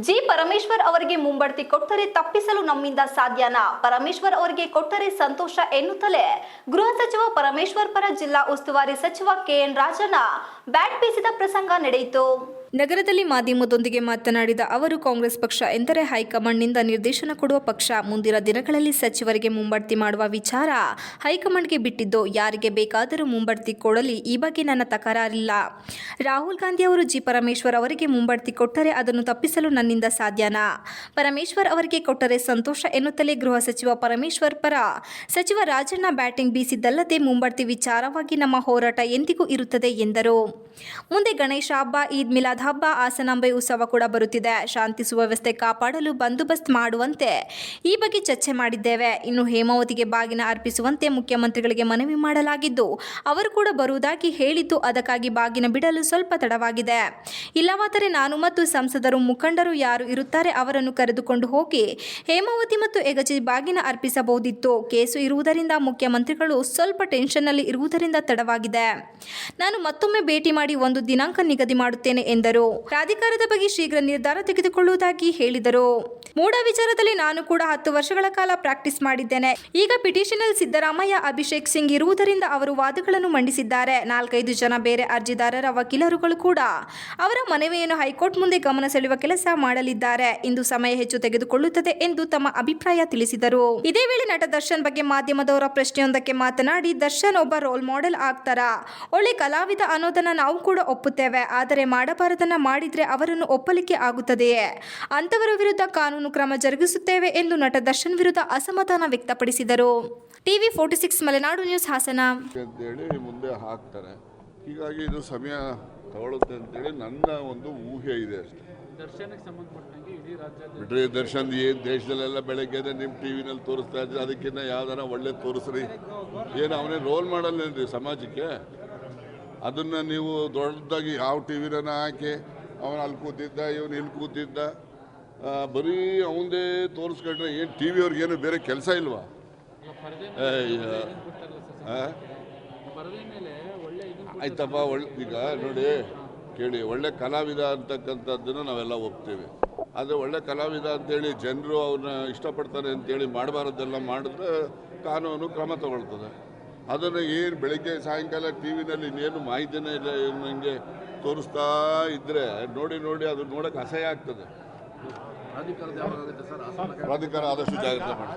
G Parameshwar ಅವರಿಗೆ ಮುಂಬಡ್ತಿ ಕೊಟ್ಟರೆ ತಪ್ಪಿಸಲು ನಮ್ಮಿಂದ ಸಾಧ್ಯನಾ? ಪರಮೇಶ್ವರ್ ಅವರಿಗೆ ಕೊಟ್ಟರೆ ಸಂತೋಷ ಎನ್ನುತ್ತಲೇ ಗೃಹ ಸಚಿವ ಪರಮೇಶ್ವರ್ ಪರ ಜಿಲ್ಲಾ ಉಸ್ತುವಾರಿ ಸಚಿವ ಕೆಎನ್ ರಾಜಣ್ಣ ಬ್ಯಾಟ್ ಬೀಸಿದ ಪ್ರಸಂಗ ನಡೆಯಿತು. ನಗರದಲ್ಲಿ ಮಾಧ್ಯಮದೊಂದಿಗೆ ಮಾತನಾಡಿದ ಅವರು, ಕಾಂಗ್ರೆಸ್ ಪಕ್ಷ ಎಂದರೆ ಹೈಕಮಾಂಡ್ನಿಂದ ನಿರ್ದೇಶನ ಕೊಡುವ ಪಕ್ಷ. ಮುಂದಿನ ದಿನಗಳಲ್ಲಿ ಸಚಿವರಿಗೆ ಮುಂಬಡ್ತಿ ಮಾಡುವ ವಿಚಾರ ಹೈಕಮಾಂಡ್ಗೆ ಬಿಟ್ಟಿದ್ದು, ಯಾರಿಗೆ ಬೇಕಾದರೂ ಮುಂಬಡ್ತಿ ಕೊಡಲಿ, ಈ ಬಗ್ಗೆ ನನ್ನ ತಕರಾರಿಲ್ಲ. ರಾಹುಲ್ ಗಾಂಧಿ ಅವರು ಜಿ ಪರಮೇಶ್ವರ್ ಅವರಿಗೆ ಮುಂಬಡ್ತಿ ಕೊಟ್ಟರೆ ಅದನ್ನು ತಪ್ಪಿಸಲು ನನ್ನಿಂದ ಸಾಧ್ಯನಾ? ಪರಮೇಶ್ವರ್ ಅವರಿಗೆ ಕೊಟ್ಟರೆ ಸಂತೋಷ ಎನ್ನುತ್ತಲೇ ಗೃಹ ಸಚಿವ ಪರಮೇಶ್ವರ್ ಪರ ಸಚಿವ ರಾಜಣ್ಣ ಬ್ಯಾಟಿಂಗ್ ಬೀಸಿದ್ದಲ್ಲದೆ, ಮುಂಬಡ್ತಿ ವಿಚಾರವಾಗಿ ನಮ್ಮ ಹೋರಾಟ ಎಂದಿಗೂ ಇರುತ್ತದೆ ಎಂದರು. ಮುಂದೆ ಗಣೇಶ ಹಬ್ಬ, ಈದ್ ಮಿಲಾದ್ ಹಬ್ಬ, ಹಾಸನಾಂಬೆ ಉತ್ಸವ ಕೂಡ ಬರುತ್ತಿದೆ. ಶಾಂತಿ ಸುವ್ಯವಸ್ಥೆ ಕಾಪಾಡಲು ಬಂದೋಬಸ್ತ್ ಮಾಡುವಂತೆ ಈ ಬಗ್ಗೆ ಚರ್ಚೆ ಮಾಡಿದ್ದೇವೆ. ಇನ್ನು ಹೇಮಾವತಿಗೆ ಬಾಗಿನ ಅರ್ಪಿಸುವಂತೆ ಮುಖ್ಯಮಂತ್ರಿಗಳಿಗೆ ಮನವಿ ಮಾಡಲಾಗಿದ್ದು, ಅವರು ಕೂಡ ಬರುವುದಾಗಿ ಹೇಳಿದ್ದು, ಅದಕ್ಕಾಗಿ ಬಾಗಿನ ಬಿಡಲು ಸ್ವಲ್ಪ ತಡವಾಗಿದೆ. ಇಲ್ಲವಾದರೆ ನಾನು ಮತ್ತು ಸಂಸದರು, ಮುಖಂಡರು ಯಾರು ಇರುತ್ತಾರೆ ಅವರನ್ನು ಕರೆದುಕೊಂಡು ಹೋಗಿ ಹೇಮಾವತಿ ಮತ್ತು ಎಗಜಿ ಬಾಗಿನ ಅರ್ಪಿಸಬಹುದಿತ್ತು. ಕೇಸು ಇರುವುದರಿಂದ ಮುಖ್ಯಮಂತ್ರಿಗಳು ಸ್ವಲ್ಪ ಟೆನ್ಷನ್ನಲ್ಲಿ ಇರುವುದರಿಂದ ತಡವಾಗಿದೆ. ನಾನು ಮತ್ತೊಮ್ಮೆ ಭೇಟಿ ಮಾಡಿ ಒಂದು ದಿನಾಂಕ ನಿಗದಿ ಮಾಡುತ್ತೇನೆ ಎಂದರು. ಪ್ರಾಧಿಕಾರದ ಬಗ್ಗೆ ಶೀಘ್ರ ನಿರ್ಧಾರ ತೆಗೆದುಕೊಳ್ಳುವುದಾಗಿ ಹೇಳಿದರು. ಮೂಡ ವಿಚಾರದಲ್ಲಿ ನಾನು ಕೂಡ 10 ವರ್ಷಗಳ ಕಾಲ ಪ್ರಾಕ್ಟೀಸ್ ಮಾಡಿದ್ದೇನೆ. ಈಗ ಪಿಟಿಷನರ್ ಸಿದ್ದರಾಮಯ್ಯ, ಅಭಿಷೇಕ್ ಸಿಂಗ್ ಇರುವುದರಿಂದ ಅವರು ವಾದಗಳನ್ನು ಮಂಡಿಸಿದ್ದಾರೆ. 4-5 ಜನ ಬೇರೆ ಅರ್ಜಿದಾರರ ವಕೀಲರುಗಳು ಕೂಡ ಅವರ ಮನವಿಯನ್ನು ಹೈಕೋರ್ಟ್ ಮುಂದೆ ಗಮನ ಸೆಳೆಯುವ ಕೆಲಸ ಮಾಡಲಿದ್ದಾರೆ. ಇಂದು ಸಮಯ ಹೆಚ್ಚು ತೆಗೆದುಕೊಳ್ಳುತ್ತದೆ ಎಂದು ತಮ್ಮ ಅಭಿಪ್ರಾಯ ತಿಳಿಸಿದರು. ಇದೇ ವೇಳೆ ನಟ ದರ್ಶನ್ ಬಗ್ಗೆ ಮಾಧ್ಯಮದವರ ಪ್ರಶ್ನೆಯೊಂದಕ್ಕೆ ಮಾತನಾಡಿ, ದರ್ಶನ್ ಒಬ್ಬ ರೋಲ್ ಮಾಡೆಲ್ ಆಗ್ತಾರಾ? ಒಳ್ಳೆ ಕಲಾವಿದ ಅನ್ನೋದನ್ನ ನಾವು ಕೂಡ ಒಪ್ಪುತ್ತೇವೆ. ಆದರೆ ಮಾಡಬಾರದನ್ನ ಮಾಡಿದ್ರೆ ಅವರನ್ನು ಒಪ್ಪಲಿಕ್ಕೆ ಆಗುತ್ತದೆಯೇ? ಅಂತವರ ವಿರುದ್ಧ ಕಾನೂನು ಕ್ರಮ ಜರುಗಿಸುತ್ತೇವೆ ಎಂದು ನಟ ದರ್ಶನ್ ವಿರುದ್ಧ ಅಸಮಾಧಾನ ವ್ಯಕ್ತಪಡಿಸಿದರು. TV 46 Malenadu news, Hassan. ಮುಂದೆ ಹಾಕ್ತಾರೆ, ಹೀಗಾಗಿ ಇದು ಸಮಯ ತಗೊಳುತ್ತೆ ಅಂತೇಳಿ ನನ್ನ ಒಂದು ಊಹೆ ಇದೆ ಅಷ್ಟೇ. ದರ್ಶನಕ್ಕೆ ಸಂಬಂಧಪಟ್ಟಂಗೆ ಇಡೀ ರಾಜ್ಯದ ಬಿಡ್ರಿ, ದರ್ಶನ್ ಏನು ದೇಶದಲ್ಲೆಲ್ಲ ಬೆಳಗ್ಗೆ ನಿಮ್ಮ ಟಿವಿನಲ್ಲಿ ತೋರಿಸ್ತಾ ಇದ್ರೆ ಅದಕ್ಕಿಂತ ಯಾವ್ದಾರ ಒಳ್ಳೆ ತೋರಿಸ್ರಿ. ಏನು ಅವನೇ ರೋಲ್ ಮಾಡಲ್ಲೇನ್ರಿ ಸಮಾಜಕ್ಕೆ? ಅದನ್ನು ನೀವು ದೊಡ್ಡದಾಗಿ ಯಾವ ಟಿವಿನ ಹಾಕಿ ಅವನು ಅಲ್ಲಿ ಕೂತಿದ್ದ, ಇವನು ಇಲ್ಲಿ ಕೂತಿದ್ದ, ಬರೀ ಅವನದೇ ತೋರಿಸ್ಕೊಂಡ್ರೆ ಏನು ಟಿ ವಿಯವ್ರಿಗೆ ಏನು ಬೇರೆ ಕೆಲಸ ಇಲ್ವಾ? ಆಯ್ತಪ್ಪ, ಈಗ ನೋಡಿ ಕೇಳಿ, ಒಳ್ಳೆ ಕಲಾವಿದ ಅಂತಕ್ಕಂಥದ್ದನ್ನು ನಾವೆಲ್ಲ ಒಪ್ತೇವೆ. ಆದರೆ ಒಳ್ಳೆ ಕಲಾವಿದ ಅಂತೇಳಿ ಜನರು ಅವನ್ನ ಇಷ್ಟಪಡ್ತಾರೆ ಅಂತೇಳಿ ಮಾಡಬಾರದೆಲ್ಲ ಮಾಡಿದ್ರೆ ಕಾನೂನು ಕ್ರಮ ತಗೊಳ್ತದೆ. ಅದನ್ನು ಏನು ಬೆಳಗ್ಗೆ ಸಾಯಂಕಾಲ ಟಿ ವಿನಲ್ಲಿ ಇನ್ನೇನು ಮಾಹಿತಿನೇ ಇಲ್ಲ, ನನಗೆ ತೋರಿಸ್ತಾ ಇದ್ದರೆ ನೋಡಿ ಅದು ನೋಡೋಕ್ಕೆ ಅಸಹ್ಯ ಆಗ್ತದೆ. ಪ್ರಾಧಿಕಾರ ಆದಷ್ಟು ಜಾಗ್ರತೆ ಮಾಡಿ.